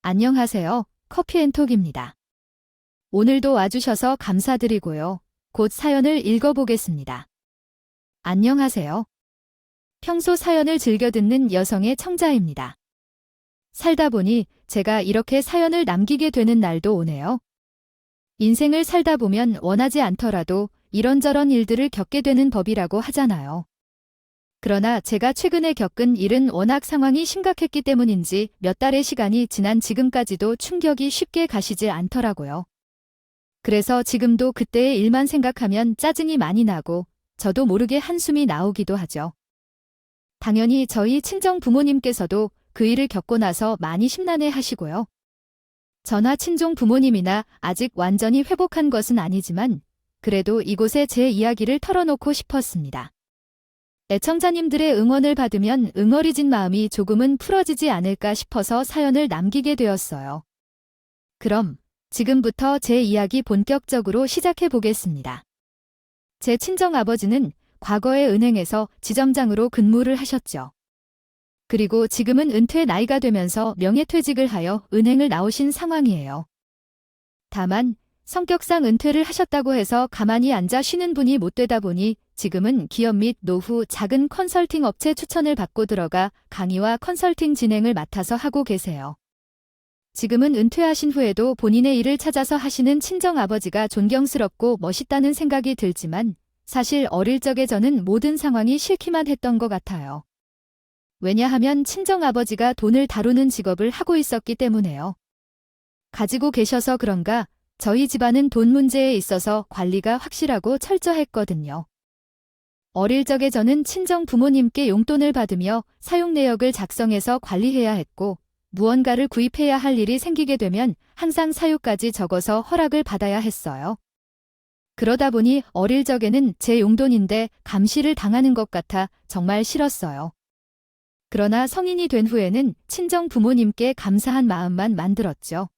안녕하세요. 커피앤톡입니다. 오늘도 와주셔서 감사드리고요. 곧 사연을 읽어보겠습니다. 안녕하세요. 평소 사연을 즐겨 듣는 여성의 청자입니다. 살다 보니 제가 이렇게 사연을 남기게 되는 날도 오네요. 인생을 살다 보면 원하지 않더라도 이런저런 일들을 겪게 되는 법이라고 하잖아요. 그러나 제가 최근에 겪은 일은 워낙 상황이 심각했기 때문인지 몇 달의 시간이 지난 지금까지도 충격이 쉽게 가시질 않더라고요. 그래서 지금도 그때의 일만 생각하면 짜증이 많이 나고 저도 모르게 한숨이 나오기도 하죠. 당연히 저희 친정 부모님께서도 그 일을 겪고 나서 많이 심란해 하시고요. 저나 친정 부모님이나 아직 완전히 회복한 것은 아니지만 그래도 이곳에 제 이야기를 털어놓고 싶었습니다. 애청자님들의 응원을 받으면 응어리진 마음이 조금은 풀어지지 않을까 싶어서 사연을 남기게 되었어요. 그럼 지금부터 제 이야기 본격적으로 시작해 보겠습니다. 제 친정아버지는 과거에 은행에서 지점장으로 근무를 하셨죠. 그리고 지금은 은퇴 나이가 되면서 명예퇴직을 하여 은행을 나오신 상황이에요. 다만 성격상 은퇴를 하셨다고 해서 가만히 앉아 쉬는 분이 못 되다 보니 지금은 기업 및 노후 작은 컨설팅 업체 추천을 받고 들어가 강의와 컨설팅 진행을 맡아서 하고 계세요. 지금은 은퇴하신 후에도 본인의 일을 찾아서 하시는 친정아버지가 존경스럽고 멋있다는 생각이 들지만 사실 어릴 적에 저는 모든 상황이 싫기만 했던 것 같아요. 왜냐하면 친정아버지가 돈을 다루는 직업을 하고 있었기 때문에요. 가지고 계셔서 그런가 저희 집안은 돈 문제에 있어서 관리가 확실하고 철저했거든요. 어릴 적에 저는 친정 부모님께 용돈을 받으며 사용 내역을 작성해서 관리해야 했고 무언가를 구입해야 할 일이 생기게 되면 항상 사유까지 적어서 허락을 받아야 했어요. 그러다 보니 어릴 적에는 제 용돈인데 감시를 당하는 것 같아 정말 싫었어요. 그러나 성인이 된 후에는 친정 부모님께 감사한 마음만 만들었죠.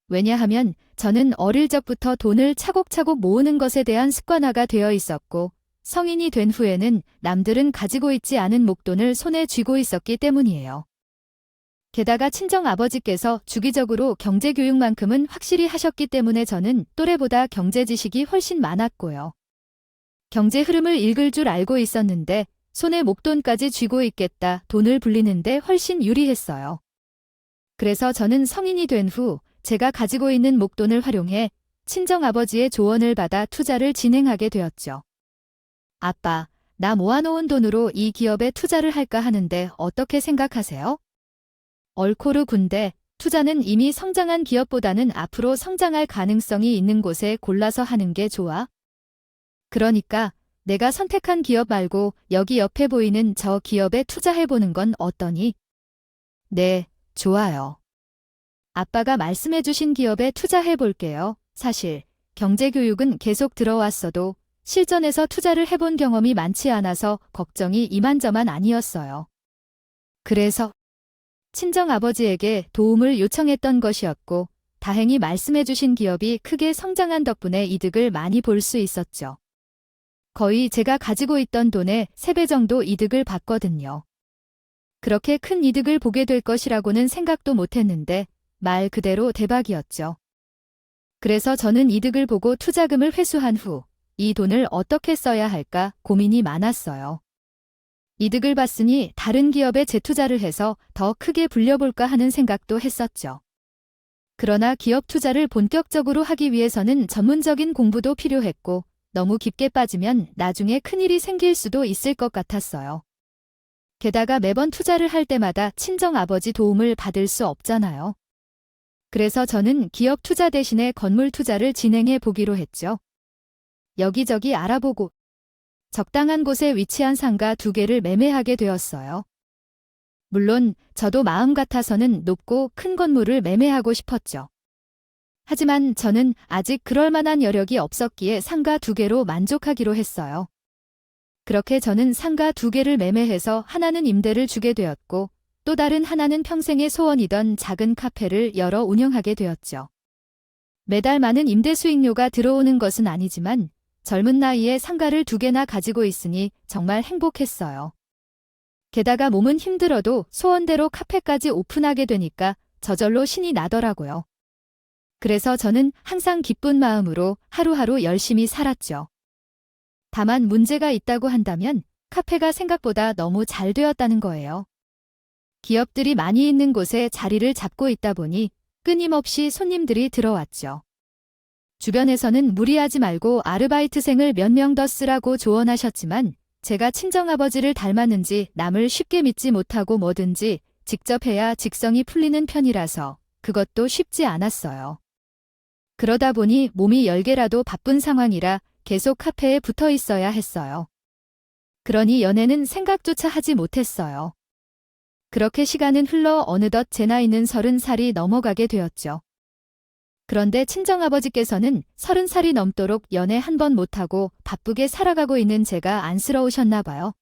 왜냐하면 저는 어릴 적부터 돈을 차곡차곡 모으는 것에 대한 습관화가 되어 있었고 성인이 된 후에는 남들은 가지고 있지 않은 목돈을 손에 쥐고 있었기 때문이에요. 게다가 친정아버지께서 주기적으로 경제교육만큼은 확실히 하셨기 때문에 저는 또래보다 경제 지식이 훨씬 많았고요. 경제 흐름을 읽을 줄 알고 있었는데 손에 목돈까지 쥐고 있겠다 돈을 불리는데 훨씬 유리했어요. 그래서 저는 성인이 된 후 제가 가지고 있는 목돈을 활용해 친정아버지의 조언을 받아 투자를 진행하게 되었죠. 아빠, 나 모아놓은 돈으로 이 기업에 투자를 할까 하는데 어떻게 생각하세요? 얼코르 군대, 투자는 이미 성장한 기업보다는 앞으로 성장할 가능성이 있는 곳에 골라서 하는 게 좋아. 그러니까 내가 선택한 기업 말고 여기 옆에 보이는 저 기업에 투자해보는 건 어떠니? 네, 좋아요. 아빠가 말씀해주신 기업에 투자해볼게요. 사실 경제교육은 계속 들어왔어도 실전에서 투자를 해본 경험이 많지 않아서 걱정이 이만저만 아니었어요. 그래서 친정아버지에게 도움을 요청했던 것이었고 다행히 말씀해주신 기업이 크게 성장한 덕분에 이득을 많이 볼 수 있었죠. 거의 제가 가지고 있던 돈의 3배 정도 이득을 봤거든요. 그렇게 큰 이득을 보게 될 것이라고는 생각도 못했는데 말 그대로 대박이었죠. 그래서 저는 이득을 보고 투자금을 회수한 후 이 돈을 어떻게 써야 할까 고민이 많았어요. 이득을 봤으니 다른 기업에 재투자를 해서 더 크게 불려볼까 하는 생각도 했었죠. 그러나 기업 투자를 본격적으로 하기 위해서는 전문적인 공부도 필요했고 너무 깊게 빠지면 나중에 큰일이 생길 수도 있을 것 같았어요. 게다가 매번 투자를 할 때마다 친정아버지 도움을 받을 수 없잖아요. 그래서 저는 기업 투자 대신에 건물 투자를 진행해 보기로 했죠. 여기저기 알아보고 적당한 곳에 위치한 상가 2개를 매매하게 되었어요. 물론 저도 마음 같아서는 높고 큰 건물을 매매하고 싶었죠. 하지만 저는 아직 그럴 만한 여력이 없었기에 상가 2개로 만족하기로 했어요. 그렇게 저는 상가 2개를 매매해서 하나는 임대를 주게 되었고 또 다른 하나는 평생의 소원이던 작은 카페를 열어 운영하게 되었죠. 매달 많은 임대 수익료가 들어오는 것은 아니지만 젊은 나이에 상가를 2개나 가지고 있으니 정말 행복했어요. 게다가 몸은 힘들어도 소원대로 카페까지 오픈하게 되니까 저절로 신이 나더라고요. 그래서 저는 항상 기쁜 마음으로 하루하루 열심히 살았죠. 다만 문제가 있다고 한다면 카페가 생각보다 너무 잘 되었다는 거예요. 기업들이 많이 있는 곳에 자리를 잡고 있다 보니 끊임없이 손님들이 들어왔죠. 주변에서는 무리하지 말고 아르바이트생을 몇 명 더 쓰라고 조언하셨지만 제가 친정아버지를 닮았는지 남을 쉽게 믿지 못하고 뭐든지 직접 해야 직성이 풀리는 편이라서 그것도 쉽지 않았어요. 그러다 보니 몸이 10개라도 바쁜 상황이라 계속 카페에 붙어 있어야 했어요. 그러니 연애는 생각조차 하지 못했어요. 그렇게 시간은 흘러 어느덧 제 나이는 30살이 넘어가게 되었죠. 그런데 친정아버지께서는 30살이 넘도록 연애 한 번 못하고 바쁘게 살아가고 있는 제가 안쓰러우셨나 봐요.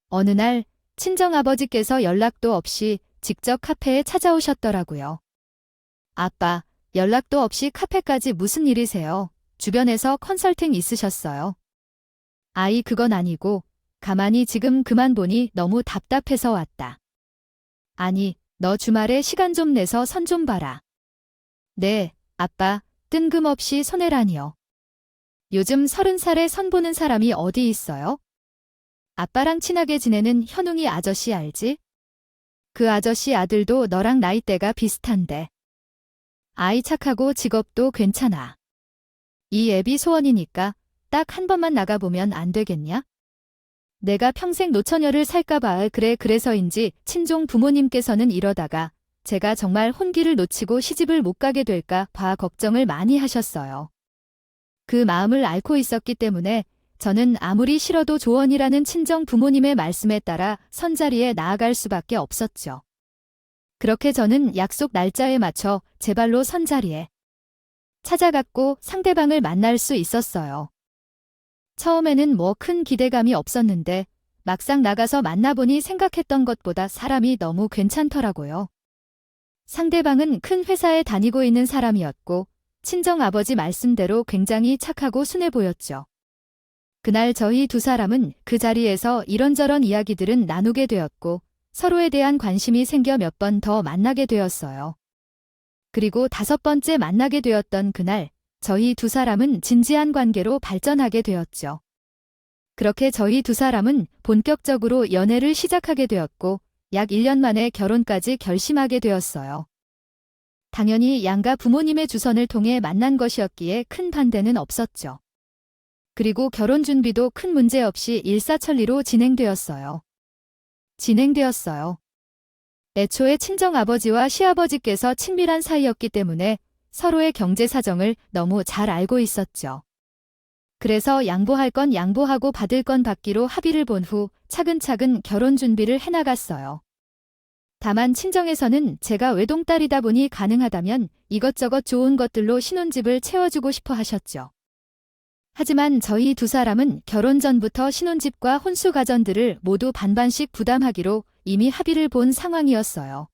어느 날 친정아버지께서 연락도 없이 직접 카페에 찾아오셨더라고요. 아빠, 연락도 없이 카페까지 무슨 일이세요? 주변에서 컨설팅 있으셨어요? 아이, 그건 아니고 가만히 지금 그만 보니 너무 답답해서 왔다. 아니, 너 주말에 시간 좀 내서 선 좀 봐라. 네, 아빠, 뜬금없이 손해라니요. 요즘 30살에 선 보는 사람이 어디 있어요? 아빠랑 친하게 지내는 현웅이 아저씨 알지? 그 아저씨 아들도 너랑 나이대가 비슷한데. 아이 착하고 직업도 괜찮아. 이 애비 소원이니까 딱 한 번만 나가보면 안 되겠냐? 내가 평생 노처녀를 살까봐 그래서인지 친종 부모님께서는 이러다가 제가 정말 혼기를 놓치고 시집을 못 가게 될까 봐 걱정을 많이 하셨어요. 그 마음을 앓고 있었기 때문에 저는 아무리 싫어도 조언이라는 친정 부모님의 말씀에 따라 선자리에 나아갈 수밖에 없었죠. 그렇게 저는 약속 날짜에 맞춰 제 발로 선자리에 찾아갔고 상대방을 만날 수 있었어요. 처음에는 뭐 큰 기대감이 없었는데 막상 나가서 만나보니 생각했던 것보다 사람이 너무 괜찮더라고요. 상대방은 큰 회사에 다니고 있는 사람이었고 친정아버지 말씀대로 굉장히 착하고 순해 보였죠. 그날 저희 두 사람은 그 자리에서 이런저런 이야기들은 나누게 되었고 서로에 대한 관심이 생겨 몇 번 더 만나게 되었어요. 그리고 5번째 만나게 되었던 그날 저희 두 사람은 진지한 관계로 발전하게 되었죠. 그렇게 저희 두 사람은 본격적으로 연애를 시작하게 되었고 약 1년 만에 결혼까지 결심하게 되었어요. 당연히 양가 부모님의 주선을 통해 만난 것이었기에 큰 반대는 없었죠. 그리고 결혼 준비도 큰 문제 없이 일사천리로 진행되었어요. 애초에 친정아버지와 시아버지께서 친밀한 사이였기 때문에 서로의 경제 사정을 너무 잘 알고 있었죠. 그래서 양보할 건 양보하고 받을 건 받기로 합의를 본 후 차근차근 결혼 준비를 해나갔어요. 다만 친정에서는 제가 외동딸이다 보니 가능하다면 이것저것 좋은 것들로 신혼집을 채워주고 싶어 하셨죠. 하지만 저희 두 사람은 결혼 전부터 신혼집과 혼수 가전들을 모두 반반씩 부담하기로 이미 합의를 본 상황이었어요.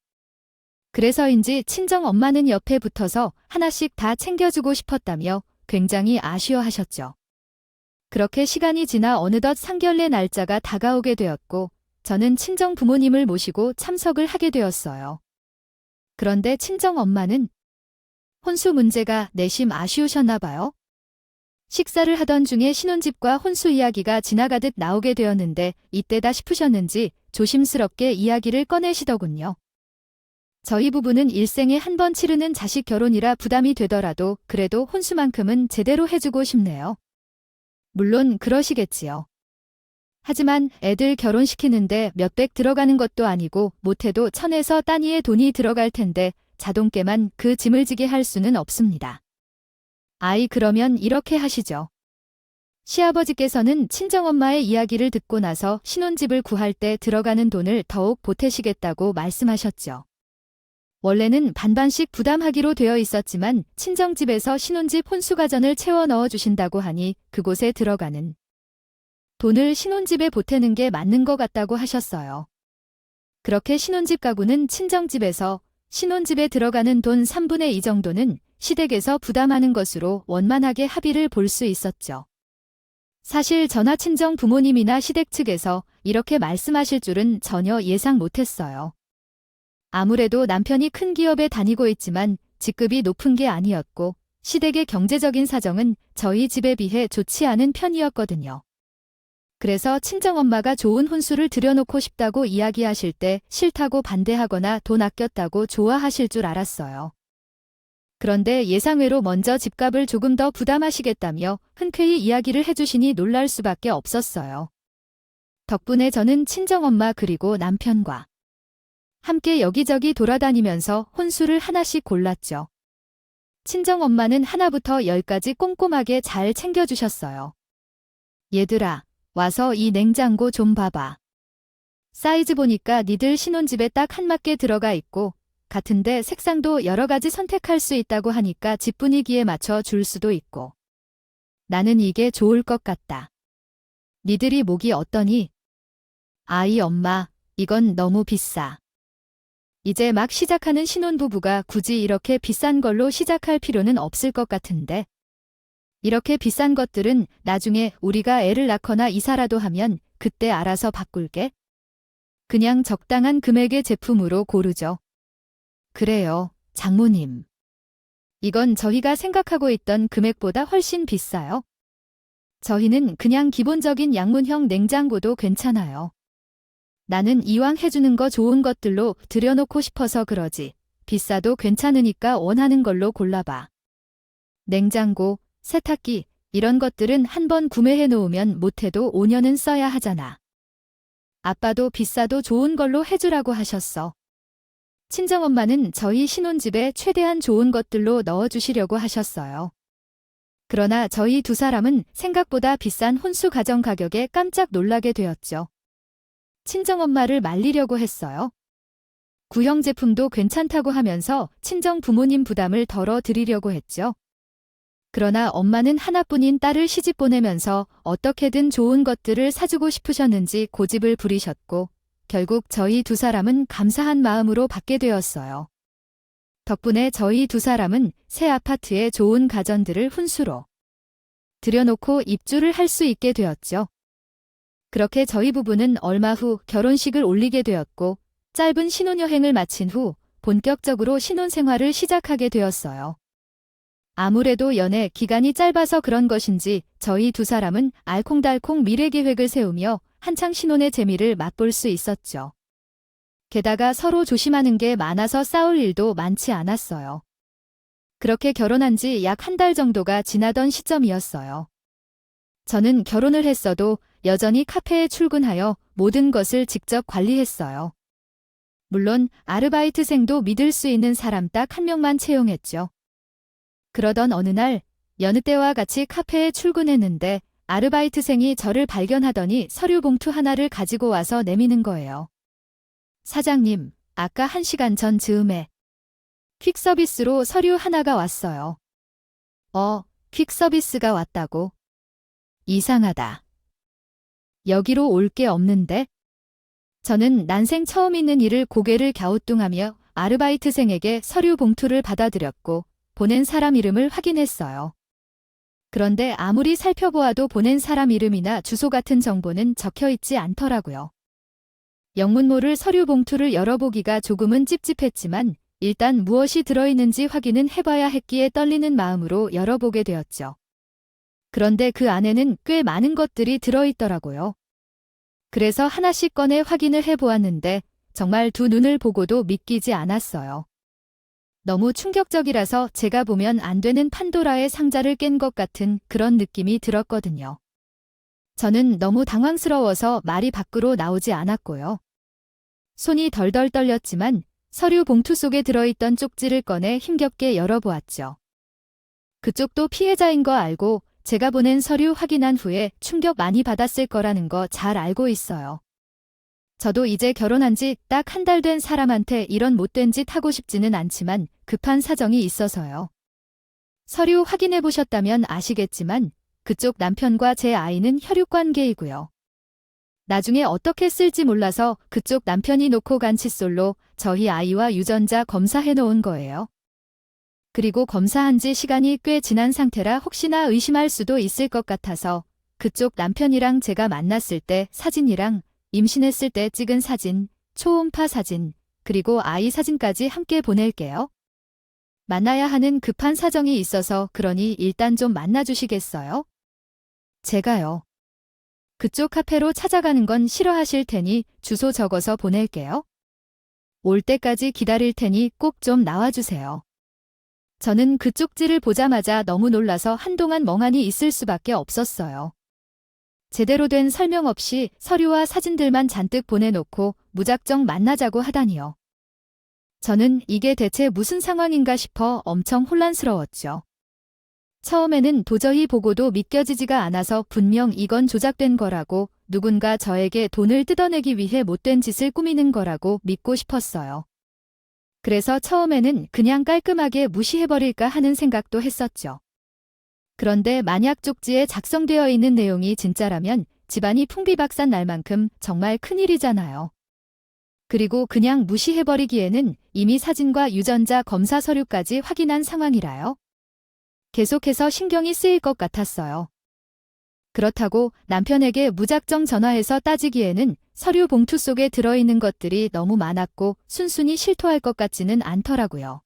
그래서인지 친정 엄마는 옆에 붙어서 하나씩 다 챙겨주고 싶었다며 굉장히 아쉬워하셨죠. 그렇게 시간이 지나 어느덧 상견례 날짜가 다가오게 되었고 저는 친정 부모님을 모시고 참석을 하게 되었어요. 그런데 친정 엄마는 혼수 문제가 내심 아쉬우셨나 봐요. 식사를 하던 중에 신혼집과 혼수 이야기가 지나가듯 나오게 되었는데 이때다 싶으셨는지 조심스럽게 이야기를 꺼내시더군요. 저희 부부는 일생에 한 번 치르는 자식 결혼이라 부담이 되더라도 그래도 혼수만큼은 제대로 해주고 싶네요. 물론 그러시겠지요. 하지만 애들 결혼시키는데 몇백 들어가는 것도 아니고 못해도 천에서 단위의 돈이 들어갈 텐데 자동깨만 그 짐을 지게 할 수는 없습니다. 아이, 그러면 이렇게 하시죠. 시아버지께서는 친정엄마의 이야기를 듣고 나서 신혼집을 구할 때 들어가는 돈을 더욱 보태시겠다고 말씀하셨죠. 원래는 반반씩 부담하기로 되어 있었지만 친정집에서 신혼집 혼수가전을 채워 넣어주신다고 하니 그곳에 들어가는 돈을 신혼집에 보태는 게 맞는 것 같다고 하셨어요. 그렇게 신혼집 가구는 친정집에서 신혼집에 들어가는 돈 3분의 2 정도는 시댁에서 부담하는 것으로 원만하게 합의를 볼 수 있었죠. 사실 저나 친정 부모님이나 시댁 측에서 이렇게 말씀하실 줄은 전혀 예상 못했어요. 아무래도 남편이 큰 기업에 다니고 있지만 직급이 높은 게 아니었고 시댁의 경제적인 사정은 저희 집에 비해 좋지 않은 편이었거든요. 그래서 친정엄마가 좋은 혼수를 들여놓고 싶다고 이야기하실 때 싫다고 반대하거나 돈 아꼈다고 좋아하실 줄 알았어요. 그런데 예상외로 먼저 집값을 조금 더 부담하시겠다며 흔쾌히 이야기를 해주시니 놀랄 수밖에 없었어요. 덕분에 저는 친정엄마 그리고 남편과 함께 여기저기 돌아다니면서 혼수를 하나씩 골랐죠. 친정엄마는 하나부터 열까지 꼼꼼하게 잘 챙겨주셨어요. 얘들아, 와서 이 냉장고 좀 봐봐. 사이즈 보니까 니들 신혼집에 딱 한 맞게 들어가 있고 같은데 색상도 여러 가지 선택할 수 있다고 하니까 집 분위기에 맞춰 줄 수도 있고. 나는 이게 좋을 것 같다. 니들이 목이 어떠니? 아이 엄마, 이건 너무 비싸. 이제 막 시작하는 신혼부부가 굳이 이렇게 비싼 걸로 시작할 필요는 없을 것 같은데. 이렇게 비싼 것들은 나중에 우리가 애를 낳거나 이사라도 하면 그때 알아서 바꿀게. 그냥 적당한 금액의 제품으로 고르죠. 그래요, 장모님. 이건 저희가 생각하고 있던 금액보다 훨씬 비싸요. 저희는 그냥 기본적인 양문형 냉장고도 괜찮아요. 나는 이왕 해주는 거 좋은 것들로 들여놓고 싶어서 그러지. 비싸도 괜찮으니까 원하는 걸로 골라봐. 냉장고, 세탁기, 이런 것들은 한번 구매해 놓으면 못해도 5년은 써야 하잖아. 아빠도 비싸도 좋은 걸로 해주라고 하셨어. 친정엄마는 저희 신혼집에 최대한 좋은 것들로 넣어주시려고 하셨어요. 그러나 저희 두 사람은 생각보다 비싼 혼수 가정 가격에 깜짝 놀라게 되었죠. 친정엄마를 말리려고 했어요. 구형 제품도 괜찮다고 하면서 친정 부모님 부담을 덜어드리려고 했죠. 그러나 엄마는 하나뿐인 딸을 시집 보내면서 어떻게든 좋은 것들을 사주고 싶으셨는지 고집을 부리셨고 결국 저희 두 사람은 감사한 마음으로 받게 되었어요. 덕분에 저희 두 사람은 새 아파트에 좋은 가전들을 훈수로 들여놓고 입주를 할 수 있게 되었죠. 그렇게 저희 부부는 얼마 후 결혼식을 올리게 되었고 짧은 신혼여행을 마친 후 본격적으로 신혼생활을 시작하게 되었어요. 아무래도 연애 기간이 짧아서 그런 것인지 저희 두 사람은 알콩달콩 미래계획을 세우며 한창 신혼의 재미를 맛볼 수 있었죠. 게다가 서로 조심하는 게 많아서 싸울 일도 많지 않았어요. 그렇게 결혼한 지 약 한 달 정도가 지나던 시점이었어요. 저는 결혼을 했어도 여전히 카페에 출근하여 모든 것을 직접 관리했어요. 물론 아르바이트생도 믿을 수 있는 사람 딱 한 명만 채용했죠. 그러던 어느 날 여느 때와 같이 카페에 출근했는데 아르바이트생이 저를 발견하더니 서류 봉투 하나를 가지고 와서 내미는 거예요. 사장님, 아까 1시간 전 즈음에 퀵서비스로 서류 하나가 왔어요. 퀵서비스가 왔다고? 이상하다. 여기로 올 게 없는데? 저는 난생 처음 있는 일을 고개를 갸우뚱하며 아르바이트생에게 서류 봉투를 받아들였고 보낸 사람 이름을 확인했어요. 그런데 아무리 살펴보아도 보낸 사람 이름이나 주소 같은 정보는 적혀 있지 않더라고요. 영문 모를 서류 봉투를 열어보기가 조금은 찝찝했지만 일단 무엇이 들어있는지 확인은 해봐야 했기에 떨리는 마음으로 열어보게 되었죠. 그런데 그 안에는 꽤 많은 것들이 들어있더라고요. 그래서 하나씩 꺼내 확인을 해보았는데 정말 두 눈을 보고도 믿기지 않았어요. 너무 충격적이라서 제가 보면 안 되는 판도라의 상자를 깬 것 같은 그런 느낌이 들었거든요. 저는 너무 당황스러워서 말이 밖으로 나오지 않았고요. 손이 덜덜 떨렸지만 서류 봉투 속에 들어있던 쪽지를 꺼내 힘겹게 열어보았죠. 그쪽도 피해자인 거 알고 제가 보낸 서류 확인한 후에 충격 많이 받았을 거라는 거 잘 알고 있어요. 저도 이제 결혼한 지 딱 한 달 된 사람한테 이런 못된 짓 하고 싶지는 않지만 급한 사정이 있어서요. 서류 확인해 보셨다면 아시겠지만 그쪽 남편과 제 아이는 혈육관계이고요. 나중에 어떻게 쓸지 몰라서 그쪽 남편이 놓고 간 칫솔로 저희 아이와 유전자 검사해 놓은 거예요. 그리고 검사한 지 시간이 꽤 지난 상태라 혹시나 의심할 수도 있을 것 같아서 그쪽 남편이랑 제가 만났을 때 사진이랑 임신했을 때 찍은 사진, 초음파 사진, 그리고 아이 사진까지 함께 보낼게요. 만나야 하는 급한 사정이 있어서 그러니 일단 좀 만나주시겠어요? 제가요. 그쪽 카페로 찾아가는 건 싫어하실 테니 주소 적어서 보낼게요. 올 때까지 기다릴 테니 꼭 좀 나와주세요. 저는 그 쪽지를 보자마자 너무 놀라서 한동안 멍하니 있을 수밖에 없었어요. 제대로 된 설명 없이 서류와 사진들만 잔뜩 보내놓고 무작정 만나자고 하다니요. 저는 이게 대체 무슨 상황인가 싶어 엄청 혼란스러웠죠. 처음에는 도저히 보고도 믿겨지지가 않아서 분명 이건 조작된 거라고, 누군가 저에게 돈을 뜯어내기 위해 못된 짓을 꾸미는 거라고 믿고 싶었어요. 그래서 처음에는 그냥 깔끔하게 무시해버릴까 하는 생각도 했었죠. 그런데 만약 쪽지에 작성되어 있는 내용이 진짜라면 집안이 풍비박산 날 만큼 정말 큰일이잖아요. 그리고 그냥 무시해버리기에는 이미 사진과 유전자 검사 서류까지 확인한 상황이라요. 계속해서 신경이 쓰일 것 같았어요. 그렇다고 남편에게 무작정 전화해서 따지기에는 서류 봉투 속에 들어있는 것들이 너무 많았고 순순히 실토할 것 같지는 않더라고요.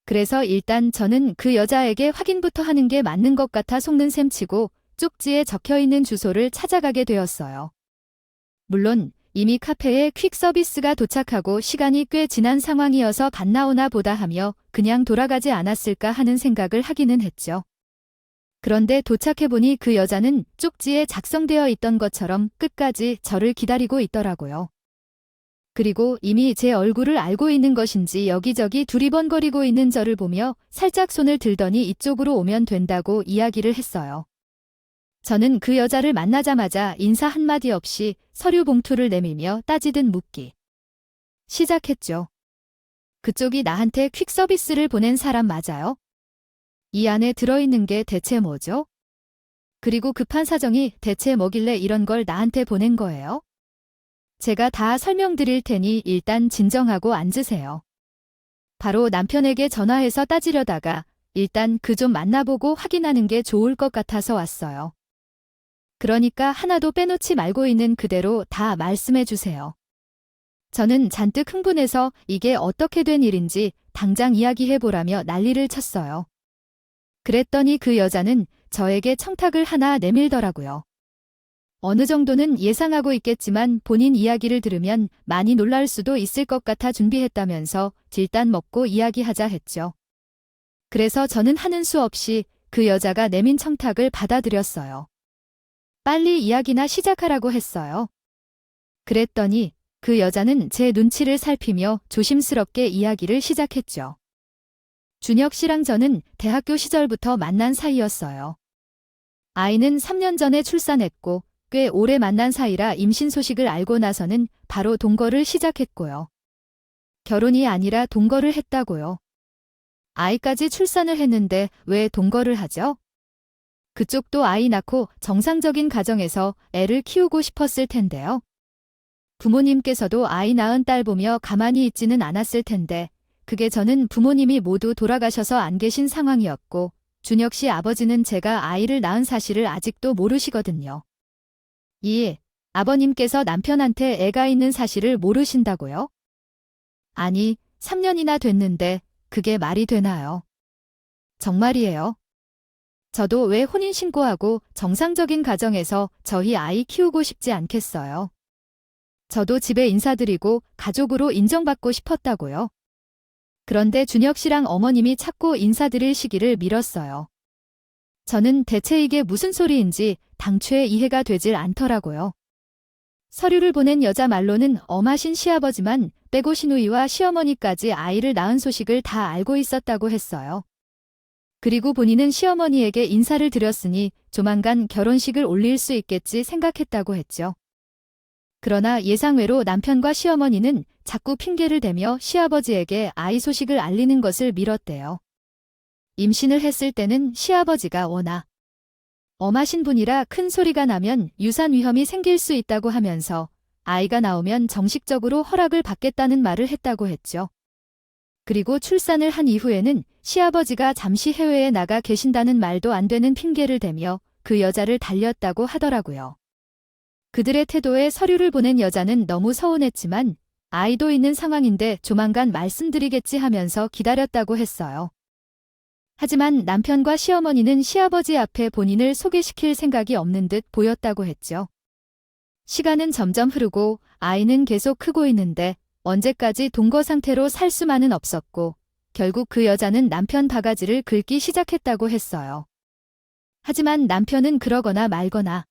그래서 일단 저는 그 여자에게 확인부터 하는 게 맞는 것 같아 속는 셈치고 쪽지에 적혀있는 주소를 찾아가게 되었어요. 물론 이미 카페에 퀵 서비스가 도착하고 시간이 꽤 지난 상황이어서 반나오나 보다 하며 그냥 돌아가지 않았을까 하는 생각을 하기는 했죠. 그런데 도착해보니 그 여자는 쪽지에 작성되어 있던 것처럼 끝까지 저를 기다리고 있더라고요. 그리고 이미 제 얼굴을 알고 있는 것인지 여기저기 두리번거리고 있는 저를 보며 살짝 손을 들더니 이쪽으로 오면 된다고 이야기를 했어요. 저는 그 여자를 만나자마자 인사 한마디 없이 서류 봉투를 내밀며 따지듯 묻기 시작했죠. 그쪽이 나한테 퀵 서비스를 보낸 사람 맞아요? 이 안에 들어있는 게 대체 뭐죠? 그리고 급한 사정이 대체 뭐길래 이런 걸 나한테 보낸 거예요? 제가 다 설명드릴 테니 일단 진정하고 앉으세요. 바로 남편에게 전화해서 따지려다가 일단 그 좀 만나보고 확인하는 게 좋을 것 같아서 왔어요. 그러니까 하나도 빼놓지 말고 있는 그대로 다 말씀해 주세요. 저는 잔뜩 흥분해서 이게 어떻게 된 일인지 당장 이야기해보라며 난리를 쳤어요. 그랬더니 그 여자는 저에게 청탁을 하나 내밀더라고요. 어느 정도는 예상하고 있겠지만 본인 이야기를 들으면 많이 놀랄 수도 있을 것 같아 준비했다면서 일단 먹고 이야기하자 했죠. 그래서 저는 하는 수 없이 그 여자가 내민 청탁을 받아들였어요. 빨리 이야기나 시작하라고 했어요. 그랬더니 그 여자는 제 눈치를 살피며 조심스럽게 이야기를 시작했죠. 준혁 씨랑 저는 대학교 시절부터 만난 사이였어요. 아이는 3년 전에 출산했고 꽤 오래 만난 사이라 임신 소식을 알고 나서는 바로 동거를 시작했고요. 결혼이 아니라 동거를 했다고요. 아이까지 출산을 했는데 왜 동거를 하죠? 그쪽도 아이 낳고 정상적인 가정에서 애를 키우고 싶었을 텐데요. 부모님께서도 아이 낳은 딸 보며 가만히 있지는 않았을 텐데 그게 저는 부모님이 모두 돌아가셔서 안 계신 상황이었고 준혁 씨 아버지는 제가 아이를 낳은 사실을 아직도 모르시거든요. 아버님께서 남편한테 애가 있는 사실을 모르신다고요? 아니, 3년이나 됐는데 그게 말이 되나요? 정말이에요. 저도 왜 혼인신고하고 정상적인 가정에서 저희 아이 키우고 싶지 않겠어요. 저도 집에 인사드리고 가족으로 인정받고 싶었다고요. 그런데 준혁 씨랑 어머님이 자꾸 인사드릴 시기를 미뤘어요. 저는 대체 이게 무슨 소리인지 당초에 이해가 되질 않더라고요. 서류를 보낸 여자 말로는 엄하신 시아버지만 빼고 시누이와 시어머니까지 아이를 낳은 소식을 다 알고 있었다고 했어요. 그리고 본인은 시어머니에게 인사를 드렸으니 조만간 결혼식을 올릴 수 있겠지 생각했다고 했죠. 그러나 예상외로 남편과 시어머니는 자꾸 핑계를 대며 시아버지에게 아이 소식을 알리는 것을 미뤘대요. 임신을 했을 때는 시아버지가 워낙 엄하신 분이라 큰 소리가 나면 유산 위험이 생길 수 있다고 하면서 아이가 나오면 정식적으로 허락을 받겠다는 말을 했다고 했죠. 그리고 출산을 한 이후에는 시아버지가 잠시 해외에 나가 계신다는 말도 안 되는 핑계를 대며 그 여자를 달렸다고 하더라고요. 그들의 태도에 서류를 보낸 여자는 너무 서운했지만 아이도 있는 상황인데 조만간 말씀드리겠지 하면서 기다렸다고 했어요. 하지만 남편과 시어머니는 시아버지 앞에 본인을 소개시킬 생각이 없는 듯 보였다고 했죠. 시간은 점점 흐르고 아이는 계속 크고 있는데 언제까지 동거 상태로 살 수만은 없었고 결국 그 여자는 남편 바가지를 긁기 시작했다고 했어요. 하지만 남편은 그러거나 말거나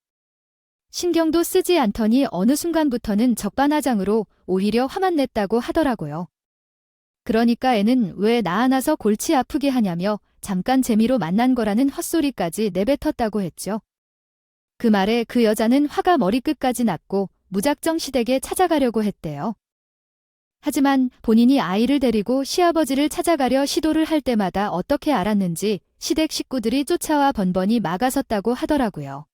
신경도 쓰지 않더니 어느 순간부터는 적반하장으로 오히려 화만 냈다고 하더라고요. 그러니까 애는 왜 나 하나서 골치 아프게 하냐며 잠깐 재미로 만난 거라는 헛소리까지 내뱉었다고 했죠. 그 말에 그 여자는 화가 머리끝까지 났고 무작정 시댁에 찾아가려고 했대요. 하지만 본인이 아이를 데리고 시아버지를 찾아가려 시도를 할 때마다 어떻게 알았는지 시댁 식구들이 쫓아와 번번이 막아섰다고 하더라고요.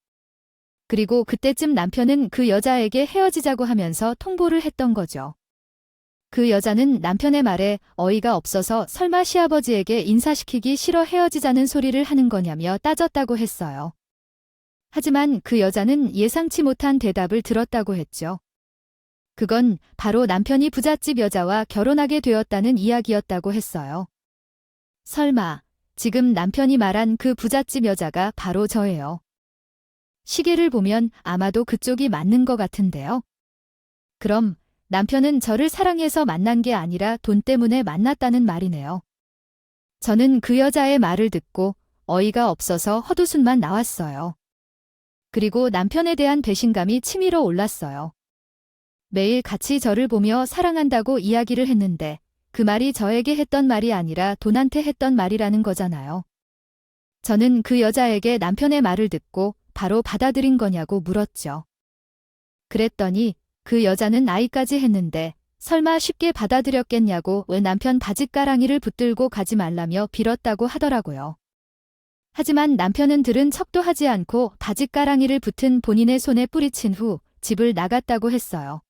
그리고 그때쯤 남편은 그 여자에게 헤어지자고 하면서 통보를 했던 거죠. 그 여자는 남편의 말에 어이가 없어서 설마 시아버지에게 인사시키기 싫어 헤어지자는 소리를 하는 거냐며 따졌다고 했어요. 하지만 그 여자는 예상치 못한 대답을 들었다고 했죠. 그건 바로 남편이 부잣집 여자와 결혼하게 되었다는 이야기였다고 했어요. 설마 지금 남편이 말한 그 부잣집 여자가 바로 저예요. 시계를 보면 아마도 그쪽이 맞는 것 같은데요. 그럼 남편은 저를 사랑해서 만난 게 아니라 돈 때문에 만났다는 말이네요. 저는 그 여자의 말을 듣고 어이가 없어서 헛웃음만 나왔어요. 그리고 남편에 대한 배신감이 치밀어 올랐어요. 매일 같이 저를 보며 사랑한다고 이야기를 했는데 그 말이 저에게 했던 말이 아니라 돈한테 했던 말이라는 거잖아요. 저는 그 여자에게 남편의 말을 듣고 바로 받아들인 거냐고 물었죠. 그랬더니 그 여자는 아이까지 했는데 설마 쉽게 받아들였겠냐고 왜 남편 바짓가랑이를 붙들고 가지 말라며 빌었다고 하더라고요. 하지만 남편은 들은 척도 하지 않고 바짓가랑이를 붙은 본인의 손에 뿌리친 후 집을 나갔다고 했어요.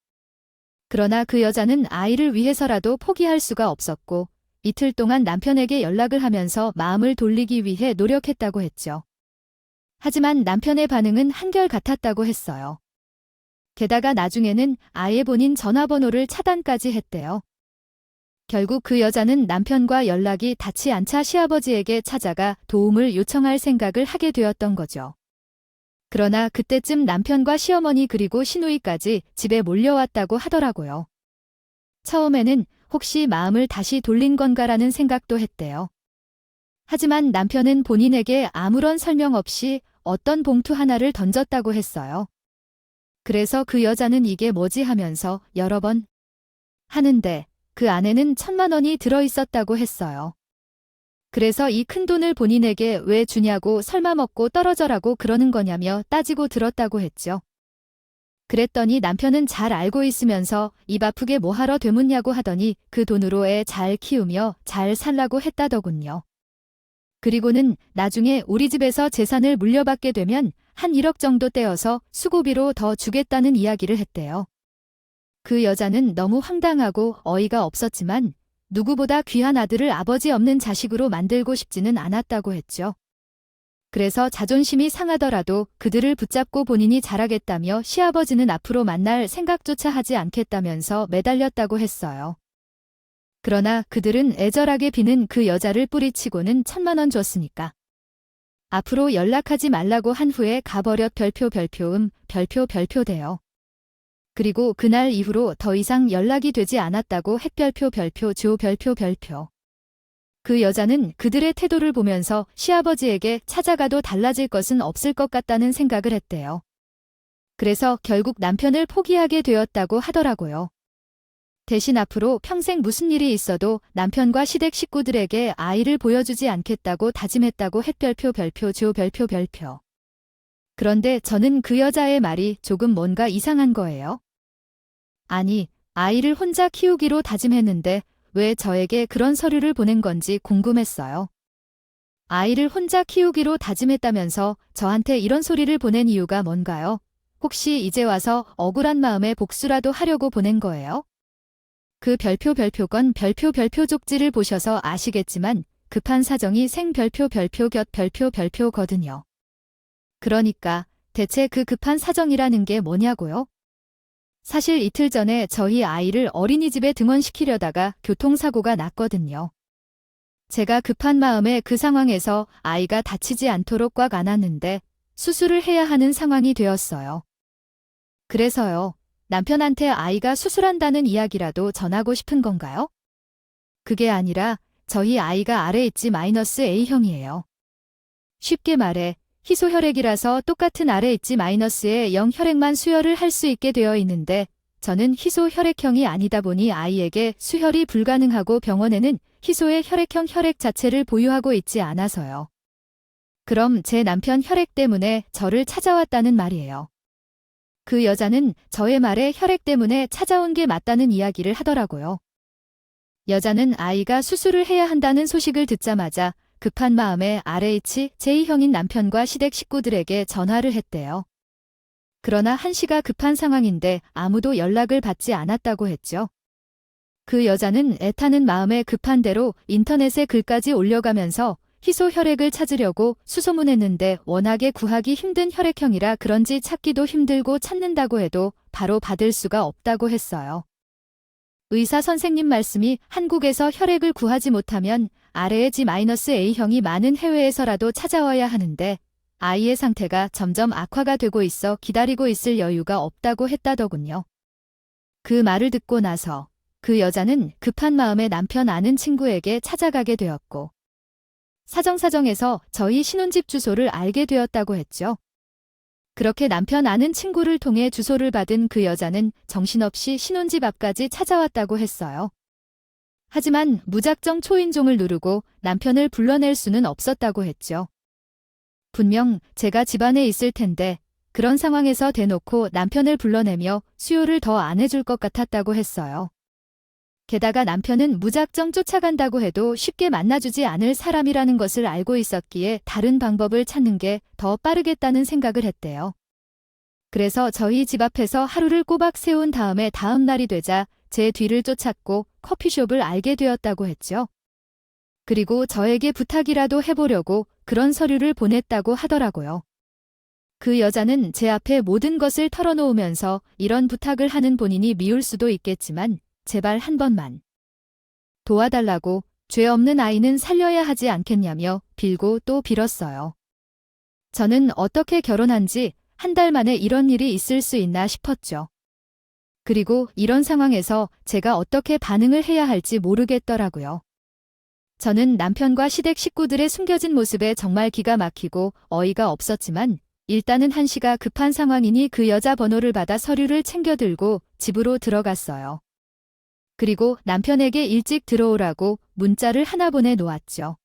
그러나 그 여자는 아이를 위해서라도 포기할 수가 없었고 이틀 동안 남편에게 연락을 하면서 마음을 돌리기 위해 노력했다고 했죠. 하지만 남편의 반응은 한결같았다고 했어요. 게다가 나중에는 아예 본인 전화번호를 차단까지 했대요. 결국 그 여자는 남편과 연락이 닿지 않자 시아버지에게 찾아가 도움을 요청할 생각을 하게 되었던 거죠. 그러나 그때쯤 남편과 시어머니 그리고 시누이까지 집에 몰려왔다고 하더라고요. 처음에는 혹시 마음을 다시 돌린 건가라는 생각도 했대요. 하지만 남편은 본인에게 아무런 설명 없이 어떤 봉투 하나를 던졌다고 했어요. 그래서 그 여자는 이게 뭐지 하면서 여러 번 하는데 그 안에는 1,000만 원이 들어있었다고 했어요. 그래서 이 큰돈을 본인에게 왜 주냐고 설마 먹고 떨어져라고 그러는 거냐며 따지고 들었다고 했죠. 그랬더니 남편은 잘 알고 있으면서 입 아프게 뭐하러 되묻냐고 하더니 그 돈으로 애 잘 키우며 잘 살라고 했다더군요. 그리고는 나중에 우리 집에서 재산을 물려받게 되면 한 1억 정도 떼어서 수고비로 더 주겠다는 이야기를 했대요. 그 여자는 너무 황당하고 어이가 없었지만 누구보다 귀한 아들을 아버지 없는 자식으로 만들고 싶지는 않았다고 했죠. 그래서 자존심이 상하더라도 그들을 붙잡고 본인이 잘하겠다며 시아버지는 앞으로 만날 생각조차 하지 않겠다면서 매달렸다고 했어요. 그러나 그들은 애절하게 비는 그 여자를 뿌리치고는 1,000만 원 줬으니까 앞으로 연락하지 말라고 한 후에 가버렸 별표 별표돼요. 그리고 그날 이후로 더 이상 연락이 되지 않았다고 핵별표 조 별표. 그 여자는 그들의 태도를 보면서 시아버지에게 찾아가도 달라질 것은 없을 것 같다는 생각을 했대요. 그래서 결국 남편을 포기하게 되었다고 하더라고요. 대신 앞으로 평생 무슨 일이 있어도 남편과 시댁 식구들에게 아이를 보여주지 않겠다고 다짐했다고 핵별표 조 별표. 그런데 저는 그 여자의 말이 조금 뭔가 이상한 거예요. 아니, 아이를 혼자 키우기로 다짐했는데 왜 저에게 그런 서류를 보낸 건지 궁금했어요. 아이를 혼자 키우기로 다짐했다면서 저한테 이런 소리를 보낸 이유가 뭔가요? 혹시 이제 와서 억울한 마음에 복수라도 하려고 보낸 거예요? 그 별표건 별표 족지를 보셔서 아시겠지만 급한 사정이 생 별표 별표거든요. 그러니까 대체 그 급한 사정이라는 게 뭐냐고요? 사실 이틀 전에 저희 아이를 어린이집에 등원시키려다가 교통사고가 났거든요. 제가 급한 마음에 그 상황에서 아이가 다치지 않도록 꽉 안았는데 수술을 해야 하는 상황이 되었어요. 그래서요, 남편한테 아이가 수술한다는 이야기라도 전하고 싶은 건가요? 그게 아니라 저희 아이가 RH-A형이에요. 쉽게 말해 희소혈액이라서 똑같은 RH-의 0 혈액만 수혈을 할 수 있게 되어 있는데 저는 희소혈액형이 아니다 보니 아이에게 수혈이 불가능하고 병원에는 희소의 혈액형 혈액 자체를 보유하고 있지 않아서요. 그럼 제 남편 혈액 때문에 저를 찾아왔다는 말이에요. 그 여자는 저의 말에 혈액 때문에 찾아온 게 맞다는 이야기를 하더라고요. 여자는 아이가 수술을 해야 한다는 소식을 듣자마자 급한 마음에 RH-J형인 남편과 시댁 식구들에게 전화를 했대요. 그러나 한시가 급한 상황인데 아무도 연락을 받지 않았다고 했죠. 그 여자는 애타는 마음에 급한 대로 인터넷에 글까지 올려가면서 희소 혈액을 찾으려고 수소문했는데 워낙에 구하기 힘든 혈액형이라 그런지 찾기도 힘들고 찾는다고 해도 바로 받을 수가 없다고 했어요. 의사 선생님 말씀이 한국에서 혈액을 구하지 못하면 RH-A형이 많은 해외에서라도 찾아와야 하는데 아이의 상태가 점점 악화가 되고 있어 기다리고 있을 여유가 없다고 했다더군요. 그 말을 듣고 나서 그 여자는 급한 마음에 남편 아는 친구에게 찾아가게 되었고 사정사정해서 저희 신혼집 주소를 알게 되었다고 했죠. 그렇게 남편 아는 친구를 통해 주소를 받은 그 여자는 정신없이 신혼집 앞까지 찾아왔다고 했어요. 하지만 무작정 초인종을 누르고 남편을 불러낼 수는 없었다고 했죠. 분명 제가 집안에 있을 텐데 그런 상황에서 대놓고 남편을 불러내며 수요를 더 안 해줄 것 같았다고 했어요. 게다가 남편은 무작정 쫓아간다고 해도 쉽게 만나주지 않을 사람이라는 것을 알고 있었기에 다른 방법을 찾는 게 더 빠르겠다는 생각을 했대요. 그래서 저희 집 앞에서 하루를 꼬박 세운 다음에 다음 날이 되자 제 뒤를 쫓았고 커피숍을 알게 되었다고 했죠. 그리고 저에게 부탁이라도 해보려고 그런 서류를 보냈다고 하더라고요. 그 여자는 제 앞에 모든 것을 털어놓으면서 이런 부탁을 하는 본인이 미울 수도 있겠지만 제발 한 번만 도와달라고 죄 없는 아이는 살려야 하지 않겠냐며 빌고 또 빌었어요. 저는 어떻게 결혼한 지 한 달 만에 이런 일이 있을 수 있나 싶었죠. 그리고 이런 상황에서 제가 어떻게 반응을 해야 할지 모르겠더라고요. 저는 남편과 시댁 식구들의 숨겨진 모습에 정말 기가 막히고 어이가 없었지만 일단은 한시가 급한 상황이니 그 여자 번호를 받아 서류를 챙겨 들고 집으로 들어갔어요. 그리고 남편에게 일찍 들어오라고 문자를 하나 보내놓았죠.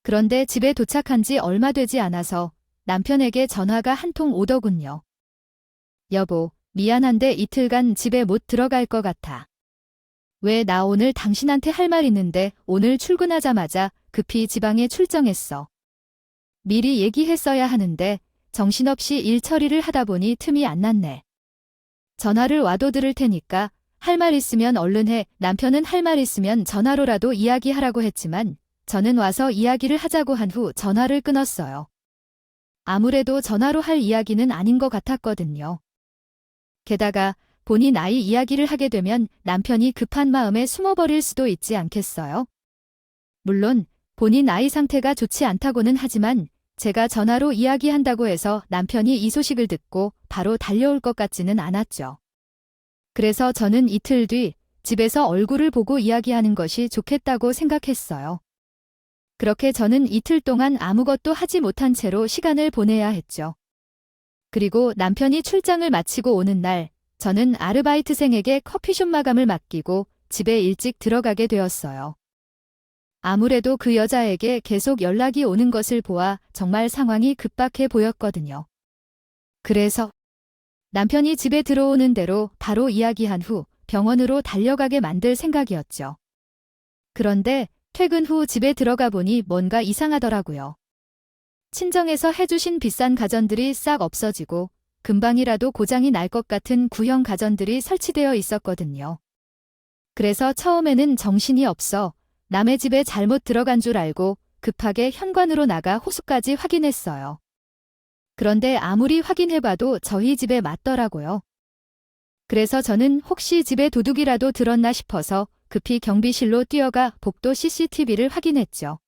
그런데 집에 도착한 지 얼마 되지 않아서 남편에게 전화가 한 통 오더군요. 여보, 미안한데 이틀간 집에 못 들어갈 것 같아. 왜 나 오늘 당신한테 할 말 있는데 오늘 출근하자마자 급히 지방에 출정했어. 미리 얘기했어야 하는데 정신없이 일 처리를 하다 보니 틈이 안 났네. 전화를 와도 들을 테니까 할 말 있으면 얼른 해. 남편은 할 말 있으면 전화로라도 이야기하라고 했지만 저는 와서 이야기를 하자고 한 후 전화를 끊었어요. 아무래도 전화로 할 이야기는 아닌 것 같았거든요. 게다가 본인 아이 이야기를 하게 되면 남편이 급한 마음에 숨어버릴 수도 있지 않겠어요? 물론 본인 아이 상태가 좋지 않다고는 하지만 제가 전화로 이야기한다고 해서 남편이 이 소식을 듣고 바로 달려올 것 같지는 않았죠. 그래서 저는 이틀 뒤 집에서 얼굴을 보고 이야기하는 것이 좋겠다고 생각했어요. 그렇게 저는 이틀 동안 아무것도 하지 못한 채로 시간을 보내야 했죠. 그리고 남편이 출장을 마치고 오는 날, 저는 아르바이트생에게 커피숍 마감을 맡기고 집에 일찍 들어가게 되었어요. 아무래도 그 여자에게 계속 연락이 오는 것을 보아 정말 상황이 급박해 보였거든요. 그래서 남편이 집에 들어오는 대로 바로 이야기한 후 병원으로 달려가게 만들 생각이었죠. 그런데 퇴근 후 집에 들어가 보니 뭔가 이상하더라고요. 친정에서 해주신 비싼 가전들이 싹 없어지고 금방이라도 고장이 날 것 같은 구형 가전들이 설치되어 있었거든요. 그래서 처음에는 정신이 없어 남의 집에 잘못 들어간 줄 알고 급하게 현관으로 나가 호수까지 확인했어요. 그런데 아무리 확인해봐도 저희 집에 맞더라고요. 그래서 저는 혹시 집에 도둑이라도 들었나 싶어서 급히 경비실로 뛰어가 복도 CCTV를 확인했죠.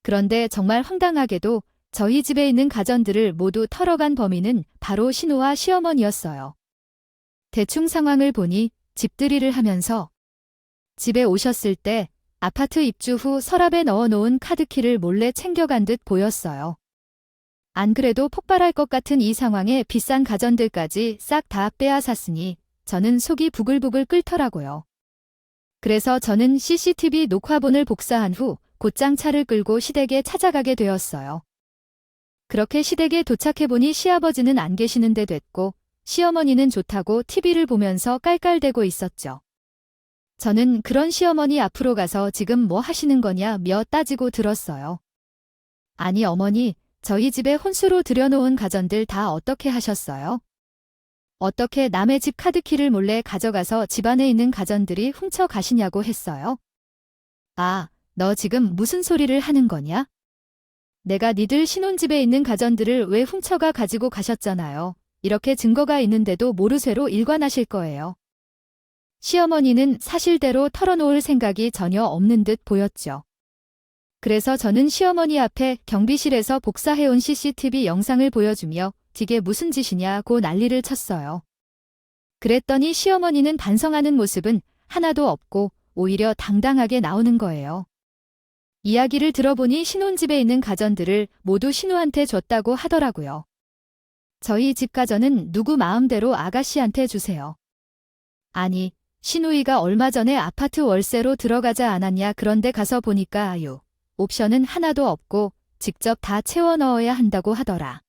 그런데 정말 황당하게도 저희 집에 있는 가전들을 모두 털어간 범인은 바로 신우와 시어머니였어요. 대충 상황을 보니 집들이를 하면서 집에 오셨을 때 아파트 입주 후 서랍에 넣어놓은 카드키를 몰래 챙겨간 듯 보였어요. 안 그래도 폭발할 것 같은 이 상황에 비싼 가전들까지 싹 다 빼앗았으니 저는 속이 부글부글 끓더라고요. 그래서 저는 CCTV 녹화본을 복사한 후 곧장 차를 끌고 시댁에 찾아가게 되었어요. 그렇게 시댁에 도착해보니 시아버지는 안 계시는데 됐고 시어머니는 좋다고 TV를 보면서 깔깔대고 있었죠. 저는 그런 시어머니 앞으로 가서 지금 뭐 하시는 거냐며 따지고 들었어요. 아니 어머니, 저희 집에 혼수로 들여놓은 가전들 다 어떻게 하셨어요? 어떻게 남의 집 카드키를 몰래 가져가서 집안에 있는 가전들이 훔쳐가시냐고 했어요? 아, 너 지금 무슨 소리를 하는 거냐? 내가 니들 신혼집에 있는 가전들을 왜 훔쳐가 가지고 가셨잖아요. 이렇게 증거가 있는데도 모르쇠로 일관하실 거예요. 시어머니는 사실대로 털어놓을 생각이 전혀 없는 듯 보였죠. 그래서 저는 시어머니 앞에 경비실에서 복사해온 CCTV 영상을 보여주며 이게 무슨 짓이냐고 난리를 쳤어요. 그랬더니 시어머니는 반성하는 모습은 하나도 없고 오히려 당당하게 나오는 거예요. 이야기를 들어보니 신혼집에 있는 가전들을 모두 신우한테 줬다고 하더라고요. 저희 집 가전은 누구 마음대로 아가씨한테 주세요. 아니, 신우이가 얼마 전에 아파트 월세로 들어가자 않았냐. 그런데 가서 보니까 아유, 옵션은 하나도 없고 직접 다 채워 넣어야 한다고 하더라.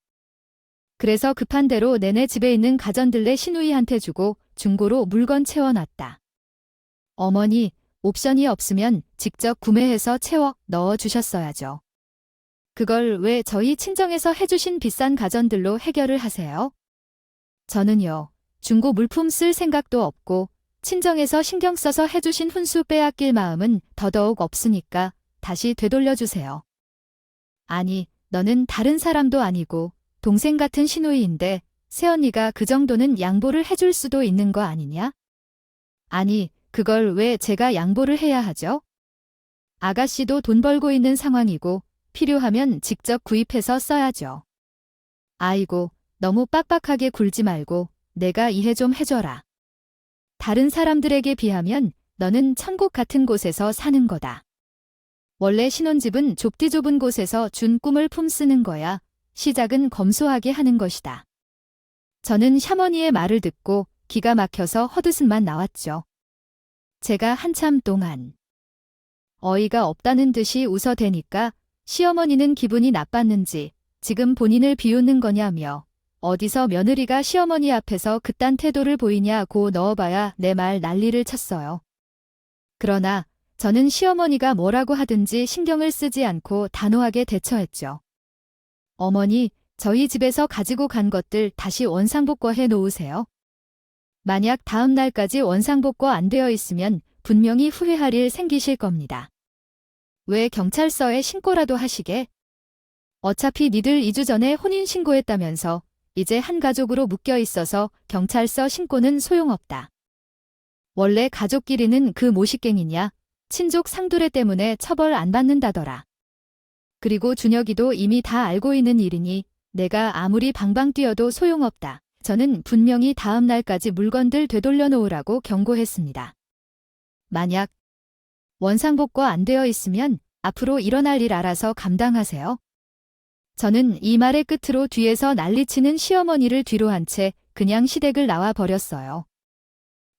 그래서 급한 대로 내내 집에 있는 가전들내 신우이한테 주고 중고로 물건 채워놨다. 어머니, 옵션이 없으면 직접 구매해서 채워 넣어주셨어야죠. 그걸 왜 저희 친정에서 해주신 비싼 가전들로 해결을 하세요? 저는요, 중고 물품 쓸 생각도 없고 친정에서 신경 써서 해주신 훈수 빼앗길 마음은 더더욱 없으니까 다시 되돌려주세요. 아니, 너는 다른 사람도 아니고 동생 같은 시누이인데 새언니가 그 정도는 양보를 해줄 수도 있는 거 아니냐? 아니, 그걸 왜 제가 양보를 해야 하죠? 아가씨도 돈 벌고 있는 상황이고 필요하면 직접 구입해서 써야죠. 아이고, 너무 빡빡하게 굴지 말고 내가 이해 좀 해줘라. 다른 사람들에게 비하면 너는 천국 같은 곳에서 사는 거다. 원래 신혼집은 좁디 좁은 곳에서 준 꿈을 품쓰는 거야. 시작은 검소하게 하는 것이다. 저는 샤머니의 말을 듣고 기가 막혀서 헛웃음만 나왔죠. 제가 한참 동안 어이가 없다는 듯이 웃어대니까 시어머니는 기분이 나빴는지 지금 본인을 비웃는 거냐며 어디서 며느리가 시어머니 앞에서 그딴 태도를 보이냐고 넣어봐야 내 말 난리를 쳤어요. 그러나 저는 시어머니가 뭐라고 하든지 신경을 쓰지 않고 단호하게 대처했죠. 어머니, 저희 집에서 가지고 간 것들 다시 원상복구해 놓으세요. 만약 다음 날까지 원상복구 안 되어 있으면 분명히 후회할 일 생기실 겁니다. 왜 경찰서에 신고라도 하시게? 어차피 니들 2주 전에 혼인신고했다면서 이제 한 가족으로 묶여 있어서 경찰서 신고는 소용없다. 원래 가족끼리는 그 모식갱이냐? 친족 상두례 때문에 처벌 안 받는다더라. 그리고 준혁이도 이미 다 알고 있는 일이니 내가 아무리 방방 뛰어도 소용없다. 저는 분명히 다음 날까지 물건들 되돌려 놓으라고 경고했습니다. 만약 원상복구 안 되어 있으면 앞으로 일어날 일 알아서 감당하세요. 저는 이 말의 끝으로 뒤에서 난리치는 시어머니를 뒤로 한 채 그냥 시댁을 나와 버렸어요.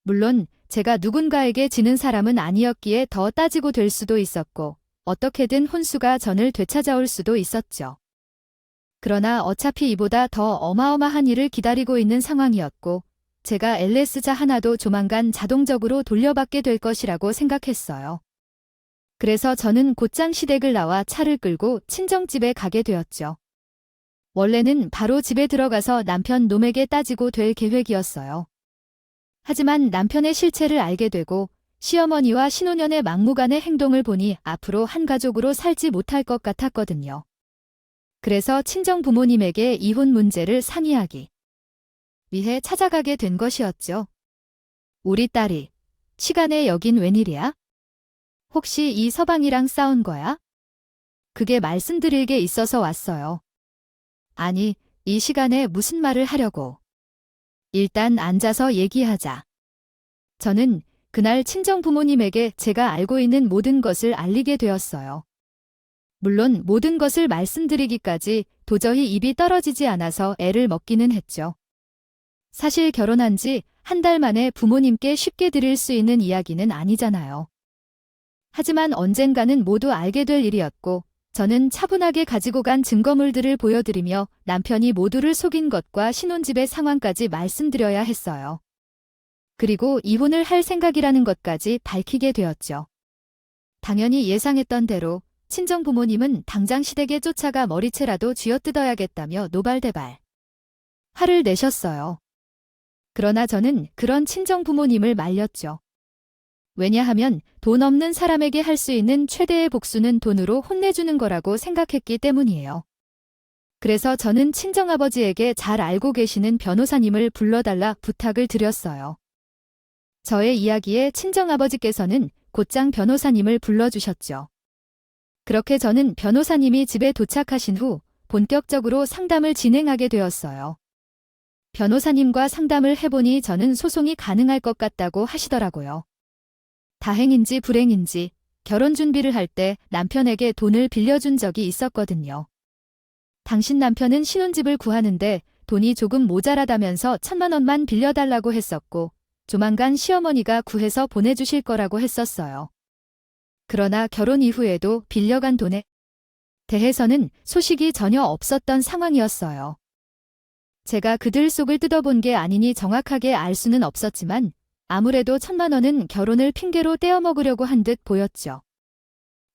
물론 제가 누군가에게 지는 사람은 아니었기에 더 따지고 될 수도 있었고 어떻게든 혼수가 전을 되찾아올 수도 있었죠. 그러나 어차피 이보다 더 어마어마한 일을 기다리고 있는 상황이었고 제가 LS자 하나도 조만간 자동적으로 돌려받게 될 것이라고 생각했어요. 그래서 저는 곧장 시댁을 나와 차를 끌고 친정집에 가게 되었죠. 원래는 바로 집에 들어가서 남편 놈에게 따지고 될 계획이었어요. 하지만 남편의 실체를 알게 되고 시어머니와 신혼년의 막무가내 행동을 보니 앞으로 한 가족으로 살지 못할 것 같았거든요. 그래서 친정 부모님에게 이혼 문제를 상의하기 위해 찾아가게 된 것이었죠. 우리 딸이 시간에 여긴 웬일이야? 혹시 이 서방이랑 싸운 거야? 그게 말씀드릴 게 있어서 왔어요. 아니, 이 시간에 무슨 말을 하려고. 일단 앉아서 얘기하자. 저는 그날 친정 부모님에게 제가 알고 있는 모든 것을 알리게 되었어요. 물론 모든 것을 말씀드리기까지 도저히 입이 떨어지지 않아서 애를 먹기는 했죠. 사실 결혼한 지 한 달 만에 부모님께 쉽게 드릴 수 있는 이야기는 아니잖아요. 하지만 언젠가는 모두 알게 될 일이었고, 저는 차분하게 가지고 간 증거물들을 보여드리며 남편이 모두를 속인 것과 신혼집의 상황까지 말씀드려야 했어요. 그리고 이혼을 할 생각이라는 것까지 밝히게 되었죠. 당연히 예상했던 대로 친정 부모님은 당장 시댁에 쫓아가 머리채라도 쥐어뜯어야겠다며 노발대발 화를 내셨어요. 그러나 저는 그런 친정 부모님을 말렸죠. 왜냐하면 돈 없는 사람에게 할 수 있는 최대의 복수는 돈으로 혼내주는 거라고 생각했기 때문이에요. 그래서 저는 친정아버지에게 잘 알고 계시는 변호사님을 불러달라 부탁을 드렸어요. 저의 이야기에 친정아버지께서는 곧장 변호사님을 불러주셨죠. 그렇게 저는 변호사님이 집에 도착하신 후 본격적으로 상담을 진행하게 되었어요. 변호사님과 상담을 해보니 저는 소송이 가능할 것 같다고 하시더라고요. 다행인지 불행인지 결혼 준비를 할 때 남편에게 돈을 빌려준 적이 있었거든요. 당신 남편은 신혼집을 구하는데 돈이 조금 모자라다면서 1,000만 원만 빌려달라고 했었고 조만간 시어머니가 구해서 보내주실 거라고 했었어요. 그러나 결혼 이후에도 빌려간 돈에 대해서는 소식이 전혀 없었던 상황이었어요. 제가 그들 속을 뜯어본 게 아니니 정확하게 알 수는 없었지만 아무래도 1,000만 원은 결혼을 핑계로 떼어먹으려고 한 듯 보였죠.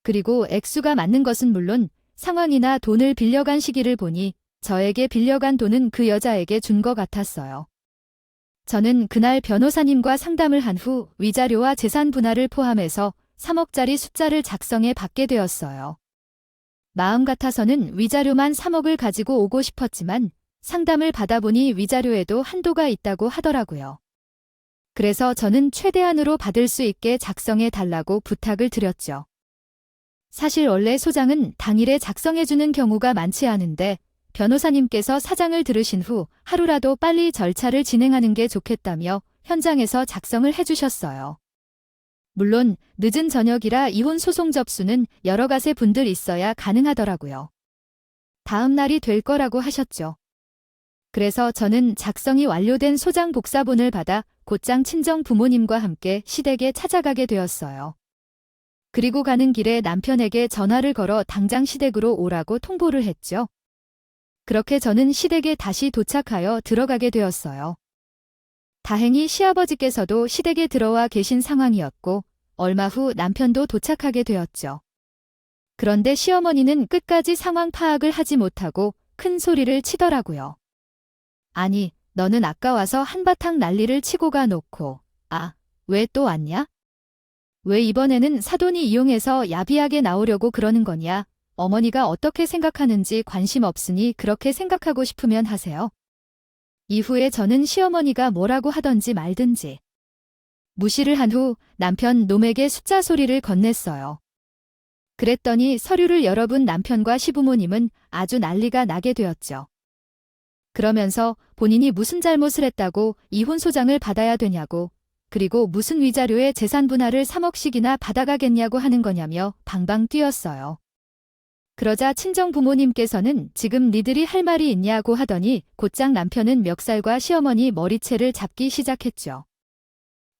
그리고 액수가 맞는 것은 물론 상황이나 돈을 빌려간 시기를 보니 저에게 빌려간 돈은 그 여자에게 준 것 같았어요. 저는 그날 변호사님과 상담을 한 후 위자료와 재산 분할을 포함해서 3억짜리 숫자를 작성해 받게 되었어요. 마음 같아서는 위자료만 3억을 가지고 오고 싶었지만 상담을 받아보니 위자료에도 한도가 있다고 하더라고요. 그래서 저는 최대한으로 받을 수 있게 작성해 달라고 부탁을 드렸죠. 사실 원래 소장은 당일에 작성해주는 경우가 많지 않은데 변호사님께서 사장을 들으신 후 하루라도 빨리 절차를 진행하는 게 좋겠다며 현장에서 작성을 해주셨어요. 물론 늦은 저녁이라 이혼 소송 접수는 여러 가지 분들 있어야 가능하더라고요. 다음 날이 될 거라고 하셨죠. 그래서 저는 작성이 완료된 소장 복사본을 받아 곧장 친정 부모님과 함께 시댁에 찾아가게 되었어요. 그리고 가는 길에 남편에게 전화를 걸어 당장 시댁으로 오라고 통보를 했죠. 그렇게 저는 시댁에 다시 도착하여 들어가게 되었어요. 다행히 시아버지께서도 시댁에 들어와 계신 상황이었고 얼마 후 남편도 도착하게 되었죠. 그런데 시어머니는 끝까지 상황 파악을 하지 못하고 큰 소리를 치더라고요. 아니, 너는 아까 와서 한바탕 난리를 치고 가놓고 왜 또 왔냐? 왜 이번에는 사돈이 이용해서 야비하게 나오려고 그러는 거냐? 어머니가 어떻게 생각하는지 관심 없으니 그렇게 생각하고 싶으면 하세요. 이후에 저는 시어머니가 뭐라고 하던지 말든지 무시를 한 후 남편 놈에게 숫자 소리를 건넸어요. 그랬더니 서류를 열어본 남편과 시부모님은 아주 난리가 나게 되었죠. 그러면서 본인이 무슨 잘못을 했다고 이혼 소장을 받아야 되냐고, 그리고 무슨 위자료에 재산 분할을 3억씩이나 받아가겠냐고 하는 거냐며 방방 뛰었어요. 그러자 친정 부모님께서는 지금 니들이 할 말이 있냐고 하더니 곧장 남편은 멱살과 시어머니 머리채를 잡기 시작했죠.